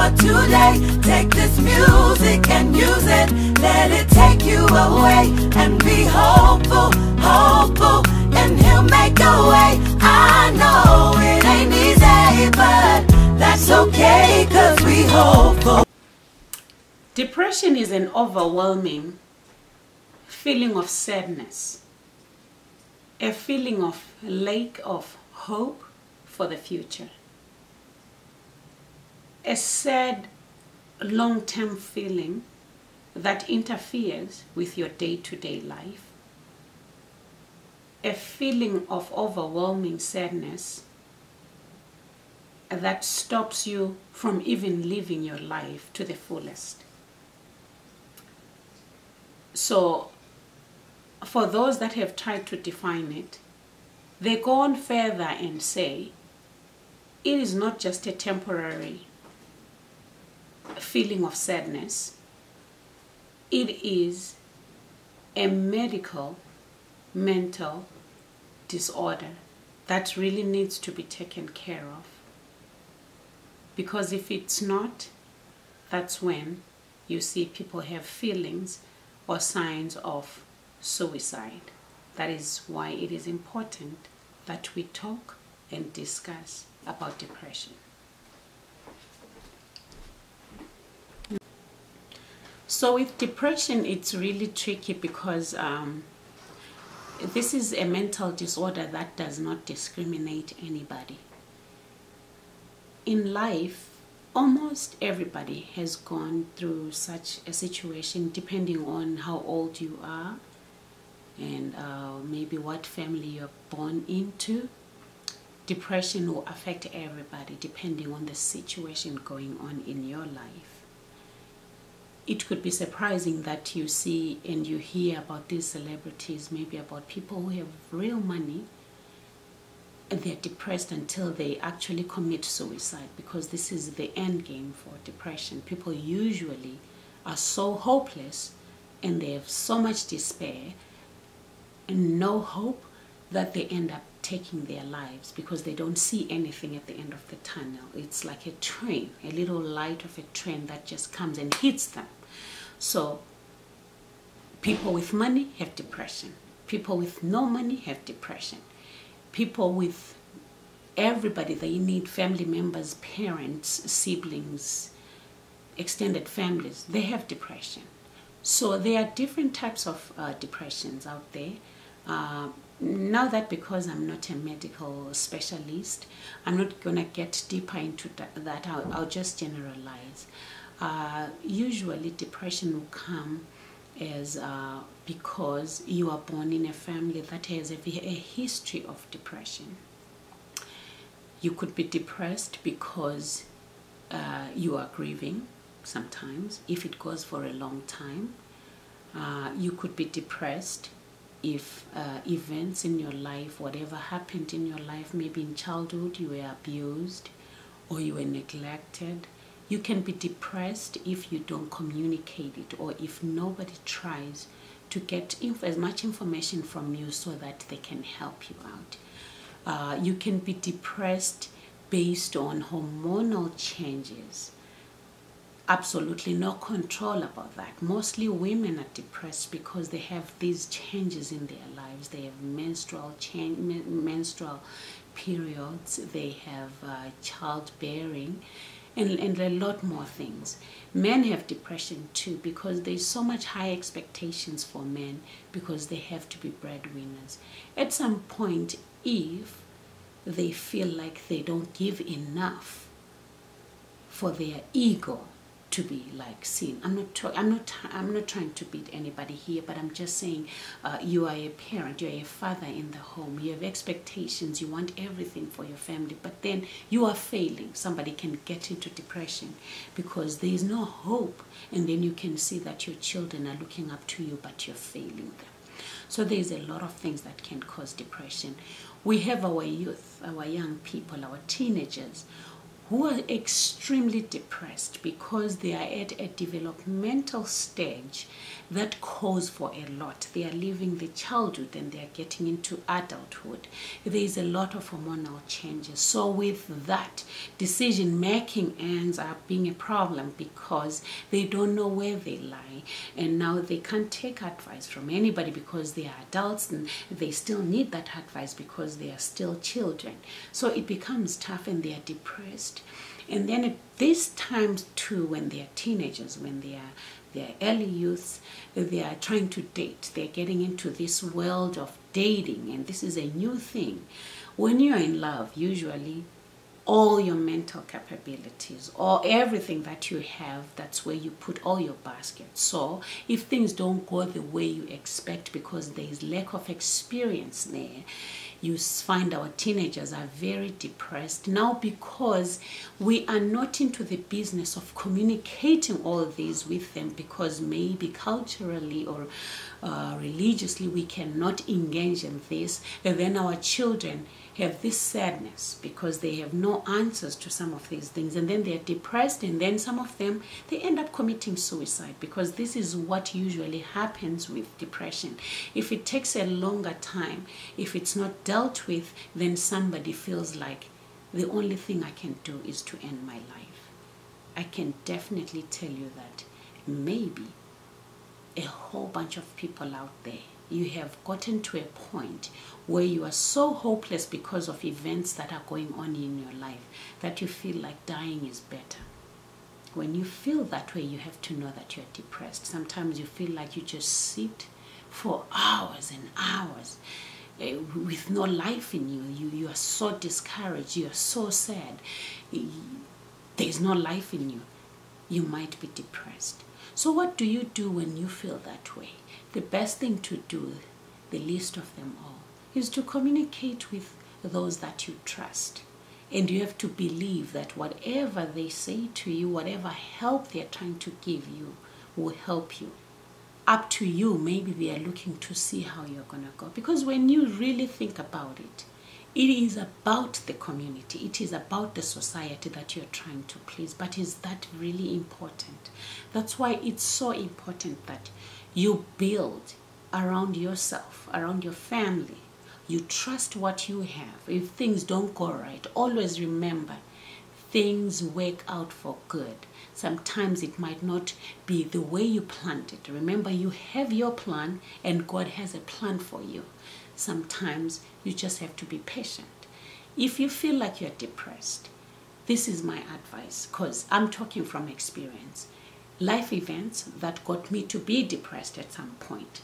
for today. Take this music and use it. Let it take you away and be hopeful, hopeful, and He'll make a way. I know it ain't easy, but that's okay, 'cause we hopeful. Depression is an overwhelming feeling of sadness, a feeling of lack of hope for the future, a sad long-term feeling that interferes with your day-to-day life, a feeling of overwhelming sadness that stops you from even living your life to the fullest. So, for those that have tried to define it, they go on further and say, it is not just a temporary feeling of sadness, it is a medical, mental disorder that really needs to be taken care of. Because if it's not, that's when you see people have feelings or signs of suicide. That is why it is important that we talk and discuss about depression. So with depression, it's really tricky because this is a mental disorder that does not discriminate anybody. In life, almost everybody has gone through such a situation, depending on how old you are and maybe what family you're born into. Depression will affect everybody depending on the situation going on in your life. It could be surprising that you see and you hear about these celebrities, maybe about people who have real money, and they're depressed until they actually commit suicide, because this is the end game for depression. People usually are so hopeless and they have so much despair and no hope that they end up taking their lives because they don't see anything at the end of the tunnel. It's like a train, a little light of a train that just comes and hits them. So people with money have depression. People with no money have depression. People with everybody, they need family members, parents, siblings, extended families, they have depression. So there are different types of depressions out there. Now that, because I'm not a medical specialist, I'm not going to get deeper into that. I'll just generalize. Usually depression will come as because you are born in a family that has a history of depression. You could be depressed because you are grieving sometimes, if it goes for a long time. You could be depressed if events in your life, whatever happened in your life, maybe in childhood you were abused or you were neglected. You can be depressed if you don't communicate it, or if nobody tries to get as much information from you so that they can help you out. You can be depressed based on hormonal changes. Absolutely no control about that. Mostly women are depressed because they have these changes in their lives. They have menstrual periods, they have childbearing, and a lot more things. Men have depression too because there's so much high expectations for men because they have to be breadwinners. At some point, if they feel like they don't give enough for their ego to be like seen. I'm not trying to beat anybody here, but I'm just saying you are a parent, you're a father in the home, you have expectations, you want everything for your family, but then you are failing. Somebody can get into depression because there is no hope, and then you can see that your children are looking up to you, but you're failing them. So there's a lot of things that can cause depression. We have our youth, our young people, our teenagers, who are extremely depressed because they are at a developmental stage that calls for a lot. They are leaving the childhood and they are getting into adulthood. There is a lot of hormonal changes. So with that, decision-making ends up being a problem because they don't know where they lie. And now they can't take advice from anybody because they are adults, and they still need that advice because they are still children. So it becomes tough and they are depressed. And then at these times too, when they are teenagers, when they are early youths, they are trying to date. They're getting into this world of dating, and this is a new thing. When you're in love, usually all your mental capabilities or everything that you have, that's where you put all your baskets. So if things don't go the way you expect because there is lack of experience there, you find our teenagers are very depressed now because we are not into the business of communicating all these with them, because maybe culturally or religiously we cannot engage in this. And then our children have this sadness because they have no answers to some of these things, and then they're depressed, and then some of them, they end up committing suicide, because this is what usually happens with depression. If it takes a longer time, if it's not dealt with, then somebody feels like the only thing I can do is to end my life. I can definitely tell you that maybe a whole bunch of people out there, you have gotten to a point where you are so hopeless because of events that are going on in your life that you feel like dying is better. When you feel that way, you have to know that you're depressed. Sometimes you feel like you just sit for hours and hours with no life in you. You are so discouraged. You are so sad. There's no life in you. You might be depressed. So what do you do when you feel that way? The best thing to do, the least of them all, is to communicate with those that you trust. And you have to believe that whatever they say to you, whatever help they're trying to give you, will help you. Up to you, maybe they are looking to see how you're going to go. Because when you really think about it, it is about the community. It is about the society that you're trying to please. But is that really important? That's why it's so important that you build around yourself, around your family. You trust what you have. If things don't go right, always remember, things work out for good. Sometimes it might not be the way you planned it. Remember, you have your plan and God has a plan for you. Sometimes you just have to be patient. If you feel like you're depressed, this is my advice, because I'm talking from experience. Life events that got me to be depressed at some point.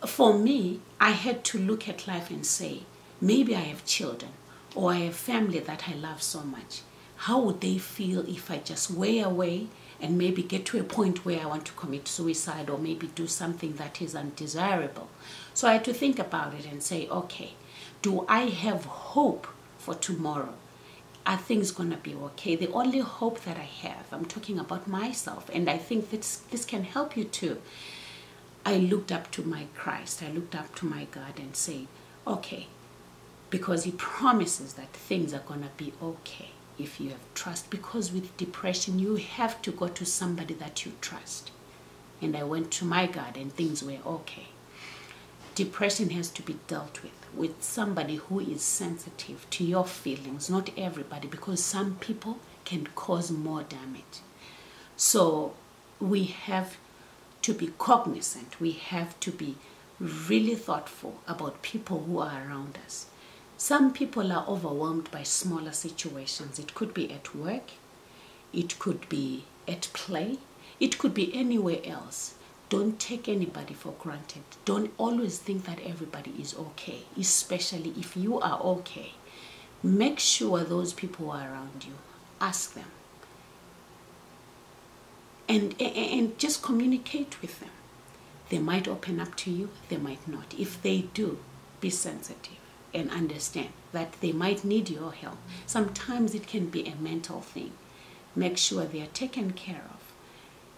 For me, I had to look at life and say, maybe I have children or I have family that I love so much. How would they feel if I just weigh away and maybe get to a point where I want to commit suicide or maybe do something that is undesirable? So I had to think about it and say, okay, do I have hope for tomorrow? Are things going to be okay? The only hope that I have, I'm talking about myself, and I think this can help you too. I looked up to my Christ, I looked up to my God and said, okay, because He promises that things are going to be okay if you have trust. Because with depression, you have to go to somebody that you trust. And I went to my God and things were okay. Depression has to be dealt with somebody who is sensitive to your feelings, not everybody, because some people can cause more damage. So we have to be cognizant. We have to be really thoughtful about people who are around us. Some people are overwhelmed by smaller situations. It could be at work, it could be at play, it could be anywhere else. Don't take anybody for granted. Don't always think that everybody is okay, especially if you are okay. Make sure those people are around you. Ask them. And just communicate with them. They might open up to you, they might not. If they do, be sensitive and understand that they might need your help. Sometimes it can be a mental thing. Make sure they are taken care of.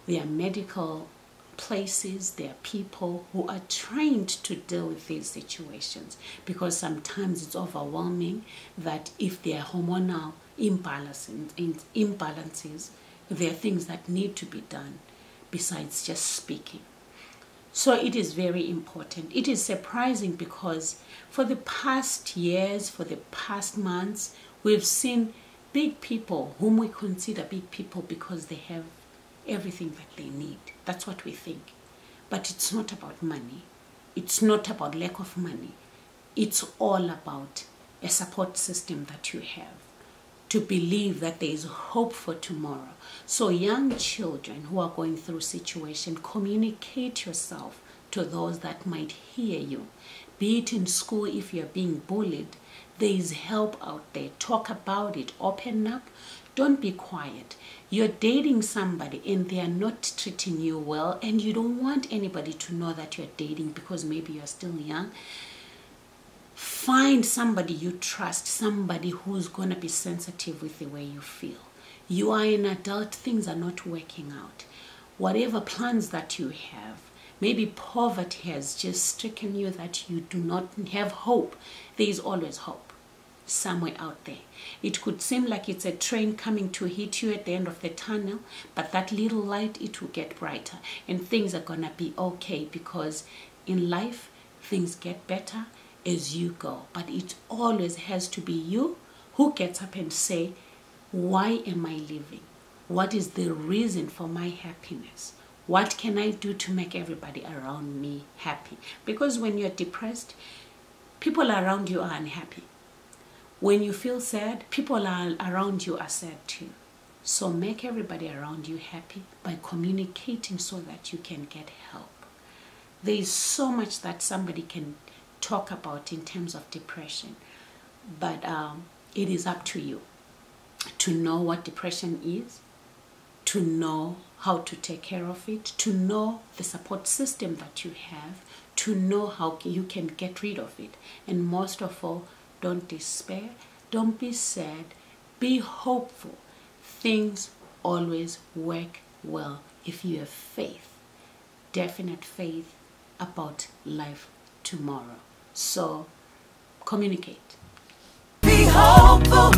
Their medical places, there are people who are trained to deal with these situations, because sometimes it's overwhelming that if there are hormonal imbalances, there are things that need to be done besides just speaking. So it is very important. It is surprising because for the past years, for the past months, we've seen big people whom we consider big people because they have everything that they need. That's what we think. But it's not about money. It's not about lack of money. It's all about a support system that you have to believe that there is hope for tomorrow. So young children who are going through situation, communicate yourself to those that might hear you. Be it in school, if you're being bullied, there is help out there. Talk about it. Open up. Don't be quiet. You're dating somebody and they are not treating you well, and you don't want anybody to know that you're dating because maybe you're still young. Find somebody you trust, somebody who's going to be sensitive with the way you feel. You are an adult, things are not working out. Whatever plans that you have, maybe poverty has just stricken you that you do not have hope. There is always hope somewhere out there. It could seem like it's a train coming to hit you at the end of the tunnel, but that little light, it will get brighter and things are gonna be okay, because in life things get better as you go. But it always has to be you who gets up and say, why am I living? What is the reason for my happiness? What can I do to make everybody around me happy? Because when you're depressed, people around you are unhappy. When you feel sad, people around you are sad too. So make everybody around you happy by communicating so that you can get help. There is so much that somebody can talk about in terms of depression, but it is up to you to know what depression is, to know how to take care of it, to know the support system that you have, to know how you can get rid of it. And most of all, don't despair, don't be sad, be hopeful. Things always work well if you have faith, definite faith about life tomorrow. So communicate. Be hopeful.